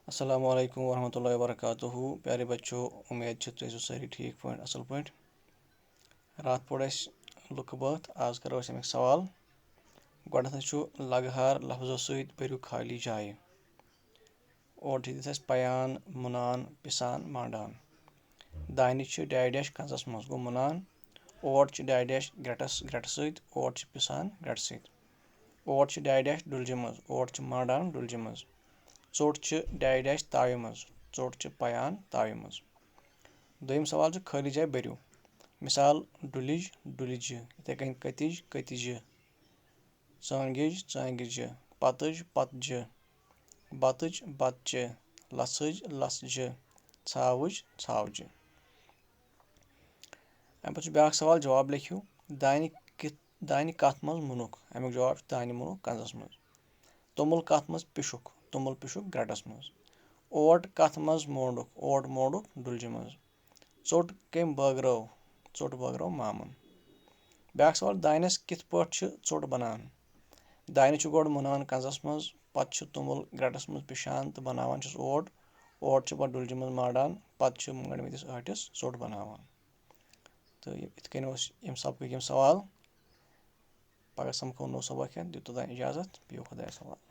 السلام علیکم ورحمۃ اللہ وبرکاتہ پیارے بچو اُمید چھِ تُہۍ ٲسِو سٲری ٹھیٖک پٲٹھۍ اَصٕل پٲٹھۍ راتھ پوٚر اَسہِ لُکہٕ بٲتھ آز کَرو أسۍ اَمیُک سوال گۄڈنٮ۪تھٕے چھُ لگہار لفظو سۭتۍ بٔرِو خالی جایہِ اور چھِ دِتھ اَسہِ پیان مُنان پِسان مانٛڈان دانہِ چھِ ڈیش ڈیش کنٛزَس منٛز گوٚو مُنان اوٹ چھِ ڈیش ڈیش گرٛٮ۪ٹہٕ سۭتۍ اوٹ چھِ پِسان گرٛٮ۪ٹہٕ سۭتۍ اوٹ چھِ ڈیش ڈیش ڈُلجہِ منٛز اوٹ چھِ مانٛڈان ڈُلجہِ منٛز ژوٚٹ چھِ ڈیش ڈیش تاوِ منٛز ژوٚٹ چھِ پیان تاوِ منٛز دوٚیِم سوال چھُ خٲلی جاے بٔرِو مِثال ڈُلِج ڈُلجہِ یِتھَے کٔنۍ کٔتِج کٔتِجہِ ژٲنٛگِج ژٲنٛگِجہِ پتٕج پتجہِ بتٕج بتچہِ لژھٕج لژھجہِ ژھاوٕج ژھاوجہِ اَمہِ پتہٕ چھُ بیٛاکھ سوال جواب لیکھِو دانہِ کتھ منٛز مُنُکھ اَمیُک جواب چھُ دانہِ مُنُکھ کنٛزَس منٛز توٚمُل کتھ منٛز پِشُکھ توٚمُل پِشُکھ گرٛٮ۪ٹس منٛز اوٹ کتھ منٛز مونٛڈُکھ اوٹ مونٛڈُکھ ڈُلجہِ منٛز ژوٚٹ کٔمۍ بٲگرٲو ژوٚٹ بٲگرٲو مامن بیٛاکھ سوال دانٮ۪س کِتھ پٲٹھۍ چھِ ژوٚٹ بنان دانہِ چھُ گۄڈٕ مُنان کنٛزَس منٛز پتہٕ چھُ توٚمُل گرٛٮ۪ٹس منٛز پِشان تہٕ بناوان چھِس اوٹ اوٹ چھِ پتہٕ ڈُلجہِ منٛز مانٛڈان پتہٕ چھِ مٲنٛڈمٕتِس ٲٹِس ژوٚٹ بناوان تہٕ یِتھ کٔنۍ اوس یِم سبقٕکۍ یِم سوال پگاہ سمکھو نوٚو سبق ہٮ۪تھ دِیِو توٚتام اِجازت بِہِو خۄدایَس حوالہٕ